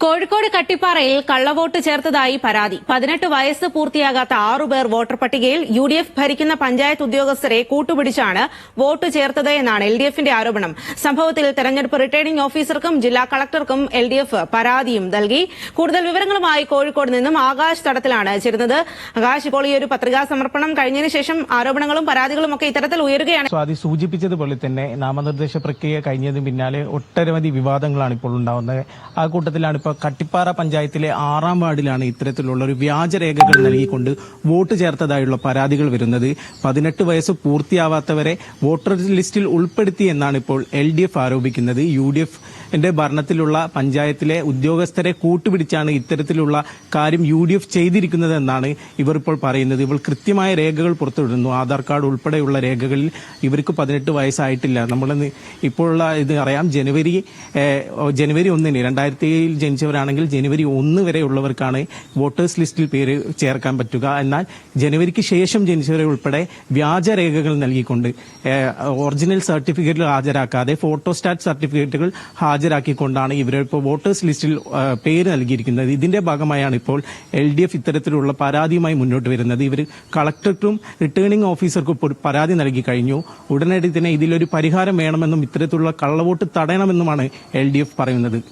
കോഴിക്കോട് കട്ടിപ്പാറയിൽ കള്ളവോട്ട് ചേർത്തതായി പരാതി. 18 വയസ്സ് പൂർത്തിയാകാത്ത 6 പേർ വോട്ടർ പട്ടികയിൽ UDF ഭരിക്കുന്ന പഞ്ചായത്ത് ഉദ്യോഗസ്ഥരെ കൂട്ടുപിടിച്ചാണ് വോട്ട് ചേർത്തത് എന്നാണ് LDFന്റെ ആരോപണം. സംഭവത്തിൽ തെരഞ്ഞെടുപ്പ് റിട്ടേണിംഗ് ഓഫീസർക്കും ജില്ലാ കളക്ടർക്കും LDF പരാതിയും നൽകി. കൂടുതൽ വിവരങ്ങളുമായി കോഴിക്കോട് നിന്നും ആകാശ് തടത്തിലാണ് ചേരുന്നത്. ആകാശ്, ഇപ്പോൾ ഈ ഒരു പത്രികാ സമർപ്പണം കഴിഞ്ഞതിന് ശേഷം ആരോപണങ്ങളും പരാതികളും ഒക്കെ ഇത്തരത്തിൽ ഉയരുകയാണ്. സ്വാതി സൂചിപ്പിച്ചതുപോലെ തന്നെ നാമനിർദ്ദേശ പ്രക്രിയ കഴിഞ്ഞതിന് പിന്നാലെ ഒട്ടനവധി വിവാദങ്ങളാണ് ഇപ്പോൾ ഉണ്ടാവുന്നത്. ആ കൂട്ടത്തിലാണ് ഇപ്പോൾ കട്ടിപ്പാറ പഞ്ചായത്തിലെ 6ാം വാർഡിലാണ് ഇത്തരത്തിലുള്ള ഒരു വ്യാജരേഖകൾ നൽകിക്കൊണ്ട് വോട്ട് ചേർത്തതായുള്ള പരാതികൾ വരുന്നത്. 18 വയസ്സ് പൂർത്തിയാവാത്തവരെ വോട്ടർ ലിസ്റ്റിൽ ഉൾപ്പെടുത്തി എന്നാണ് ഇപ്പോൾ LDF ആരോപിക്കുന്നത്. UDFന്റെ ഭരണത്തിലുള്ള പഞ്ചായത്തിലെ ഉദ്യോഗസ്ഥരെ കൂട്ടുപിടിച്ചാണ് ഇത്തരത്തിലുള്ള കാര്യം UDF ചെയ്തിരിക്കുന്നതെന്നാണ് ഇവർ ഇപ്പോൾ പറയുന്നത്. ഇവർ കൃത്യമായ രേഖകൾ പുറത്തുവിടുന്നു. ആധാർ കാർഡ് ഉൾപ്പെടെയുള്ള രേഖകളിൽ ഇവർക്ക് 18 വയസ്സായിട്ടില്ല. നമ്മൾ ഇപ്പോഴുള്ള ഇത് അറിയാം, ജനുവരി 1 2007 ജനിച്ചവരാണെങ്കിൽ ജനുവരി 1 വരെ ഉള്ളവർക്കാണ് വോട്ടേഴ്സ് ലിസ്റ്റിൽ പേര് ചേർക്കാൻ പറ്റുക. എന്നാൽ ജനുവരിക്ക് ശേഷം ജനിച്ചവരെ ഉൾപ്പെടെ വ്യാജരേഖകൾ നൽകിക്കൊണ്ട് ഒറിജിനൽ സർട്ടിഫിക്കറ്റുകൾ ഹാജരാക്കാതെ ഫോട്ടോസ്റ്റാറ്റ് സർട്ടിഫിക്കറ്റുകൾ ഹാജരാക്കിക്കൊണ്ടാണ് ഇവരെ ഇപ്പോൾ വോട്ടേഴ്സ് ലിസ്റ്റിൽ പേര് നൽകിയിരിക്കുന്നത്. ഇതിന്റെ ഭാഗമായാണ് ഇപ്പോൾ LDF ഇത്തരത്തിലുള്ള പരാതിയുമായി മുന്നോട്ട് വരുന്നത്. ഇവർ കളക്ടർക്കും റിട്ടേണിംഗ് ഓഫീസർക്കും പരാതി നൽകി കഴിഞ്ഞു. ഉടനടി തന്നെ ഇതിലൊരു പരിഹാരം വേണമെന്നും ഇത്തരത്തിലുള്ള കള്ളവോട്ട് തടയണമെന്നുമാണ് LDF പറയുന്നത്.